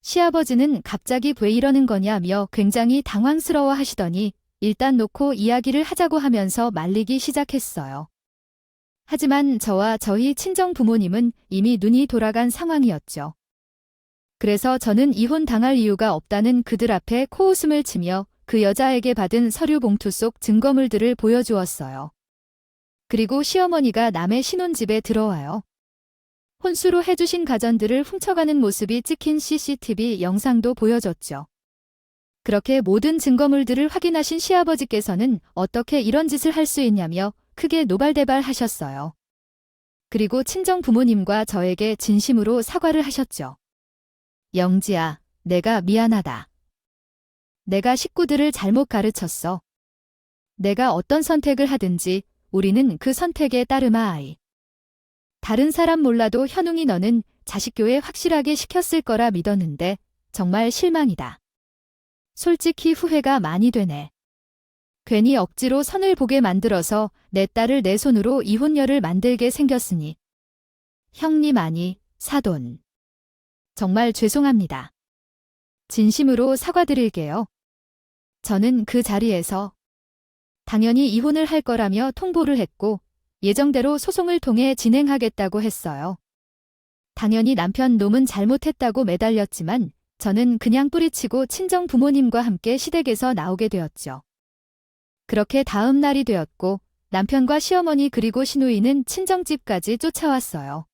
시아버지는 갑자기 왜 이러는 거냐며 굉장히 당황스러워 하시더니 일단 놓고 이야기를 하자고 하면서 말리기 시작했어요. 하지만 저와 저희 친정 부모님은 이미 눈이 돌아간 상황이었죠. 그래서 저는 이혼당할 이유가 없다는 그들 앞에 코웃음을 치며 그 여자에게 받은 서류 봉투 속 증거물들을 보여주었어요. 그리고 시어머니가 남의 신혼집에 들어와요. 혼수로 해주신 가전들을 훔쳐가는 모습이 찍힌 CCTV 영상도 보여줬죠. 그렇게 모든 증거물들을 확인하신 시아버지께서는 어떻게 이런 짓을 할 수 있냐며 크게 노발대발 하셨어요. 그리고 친정 부모님과 저에게 진심으로 사과를 하셨죠. 영지야, 내가 미안하다. 내가 식구들을 잘못 가르쳤어. 내가 어떤 선택을 하든지 우리는 그 선택에 따르마 아이. 다른 사람 몰라도 현웅이 너는 자식 교회 확실하게 시켰을 거라 믿었는데 정말 실망이다. 솔직히 후회가 많이 되네. 괜히 억지로 선을 보게 만들어서 내 딸을 내 손으로 이혼녀를 만들게 생겼으니. 형님 아니, 사돈. 정말 죄송합니다. 진심으로 사과드릴게요. 저는 그 자리에서 당연히 이혼을 할 거라며 통보를 했고 예정대로 소송을 통해 진행하겠다고 했어요. 당연히 남편 놈은 잘못했다고 매달렸지만 저는 그냥 뿌리치고 친정 부모님과 함께 시댁에서 나오게 되었죠. 그렇게 다음 날이 되었고 남편과 시어머니 그리고 시누이는 친정집까지 쫓아왔어요.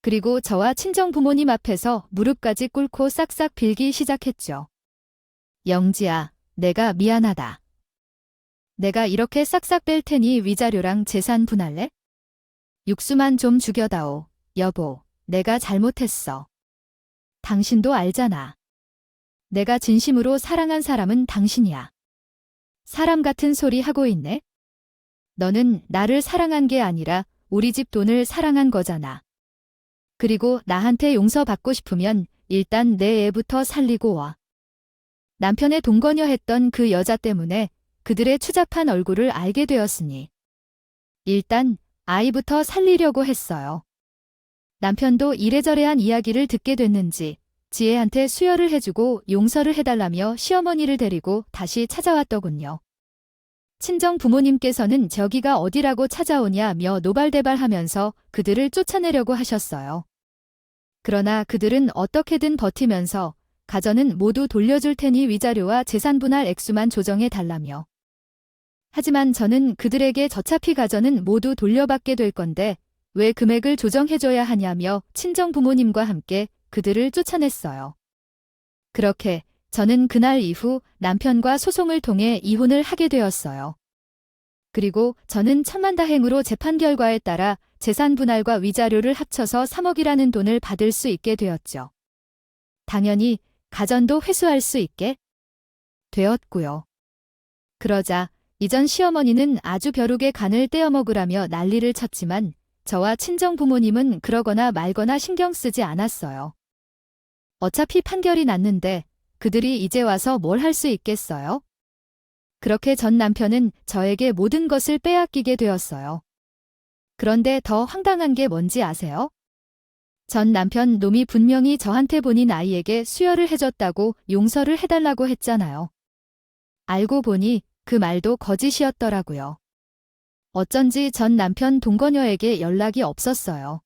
그리고 저와 친정 부모님 앞에서 무릎까지 꿇고 싹싹 빌기 시작했죠. 영지야, 내가 미안하다. 내가 이렇게 싹싹 뺄 테니 위자료랑 재산 분할래? 육수만 좀 죽여다오. 여보, 내가 잘못했어. 당신도 알잖아. 내가 진심으로 사랑한 사람은 당신이야. 사람 같은 소리 하고 있네? 너는 나를 사랑한 게 아니라 우리 집 돈을 사랑한 거잖아. 그리고 나한테 용서받고 싶으면 일단 내 애부터 살리고 와. 남편의 동거녀 했던 그 여자 때문에 그들의 추잡한 얼굴을 알게 되었으니 일단 아이부터 살리려고 했어요. 남편도 이래저래한 이야기를 듣게 됐는지 지혜한테 수혈을 해주고 용서를 해달라며 시어머니를 데리고 다시 찾아왔더군요. 친정 부모님께서는 저기가 어디라고 찾아오냐며 노발대발하면서 그들을 쫓아내려고 하셨어요. 그러나 그들은 어떻게든 버티면서 가전은 모두 돌려줄 테니 위자료와 재산 분할 액수만 조정해 달라며. 하지만 저는 그들에게 저차피 가전은 모두 돌려받게 될 건데 왜 금액을 조정해줘야 하냐며 친정 부모님과 함께 그들을 쫓아냈어요. 그렇게 저는 그날 이후 남편과 소송을 통해 이혼을 하게 되었어요. 그리고 저는 천만다행으로 재판 결과에 따라 재산 분할과 위자료를 합쳐서 3억이라는 돈을 받을 수 있게 되었죠. 당연히 가전도 회수할 수 있게 되었고요. 그러자 이전 시어머니는 아주 벼룩의 간을 떼어먹으라며 난리를 쳤지만 저와 친정 부모님은 그러거나 말거나 신경 쓰지 않았어요. 어차피 판결이 났는데 그들이 이제 와서 뭘 할 수 있겠어요? 그렇게 전 남편은 저에게 모든 것을 빼앗기게 되었어요. 그런데 더 황당한 게 뭔지 아세요? 전 남편 놈이 분명히 저한테 본인 아이에게 수혈을 해줬다고 용서를 해달라고 했잖아요. 알고 보니 그 말도 거짓이었더라고요. 어쩐지 전 남편 동거녀에게 연락이 없었어요.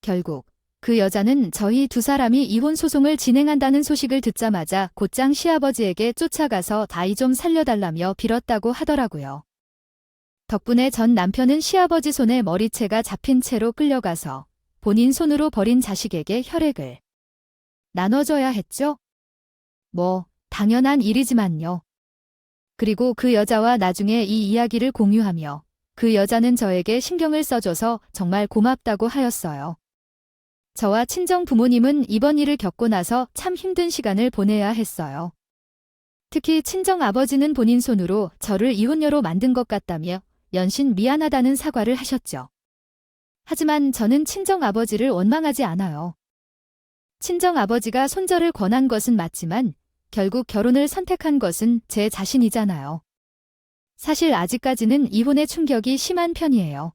결국 그 여자는 저희 두 사람이 이혼 소송을 진행한다는 소식을 듣자마자 곧장 시아버지에게 쫓아가서 아이 좀 살려달라며 빌었다고 하더라고요. 덕분에 전 남편은 시아버지 손에 머리채가 잡힌 채로 끌려가서 본인 손으로 버린 자식에게 혈액을 나눠줘야 했죠? 뭐 당연한 일이지만요. 그리고 그 여자와 나중에 이 이야기를 공유하며 그 여자는 저에게 신경을 써줘서 정말 고맙다고 하였어요. 저와 친정 부모님은 이번 일을 겪고 나서 참 힘든 시간을 보내야 했어요. 특히 친정 아버지는 본인 손으로 저를 이혼녀로 만든 것 같다며 연신 미안하다는 사과를 하셨죠. 하지만 저는 친정 아버지를 원망하지 않아요. 친정 아버지가 손절을 권한 것은 맞지만 결국 결혼을 선택한 것은 제 자신이잖아요. 사실 아직까지는 이혼의 충격이 심한 편이에요.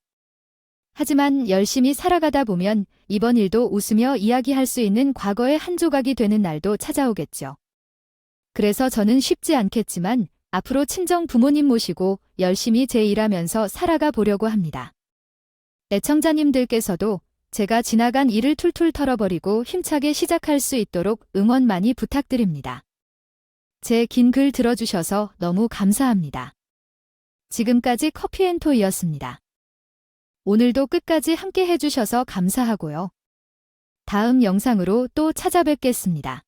하지만 열심히 살아가다 보면 이번 일도 웃으며 이야기할 수 있는 과거의 한 조각이 되는 날도 찾아오겠죠. 그래서 저는 쉽지 않겠지만 앞으로 친정 부모님 모시고 열심히 제 일하면서 살아가 보려고 합니다. 애청자님들께서도 제가 지나간 일을 툴툴 털어버리고 힘차게 시작할 수 있도록 응원 많이 부탁드립니다. 제 긴 글 들어주셔서 너무 감사합니다. 지금까지 커피앤토이였습니다. 오늘도 끝까지 함께 해주셔서 감사하고요. 다음 영상으로 또 찾아뵙겠습니다.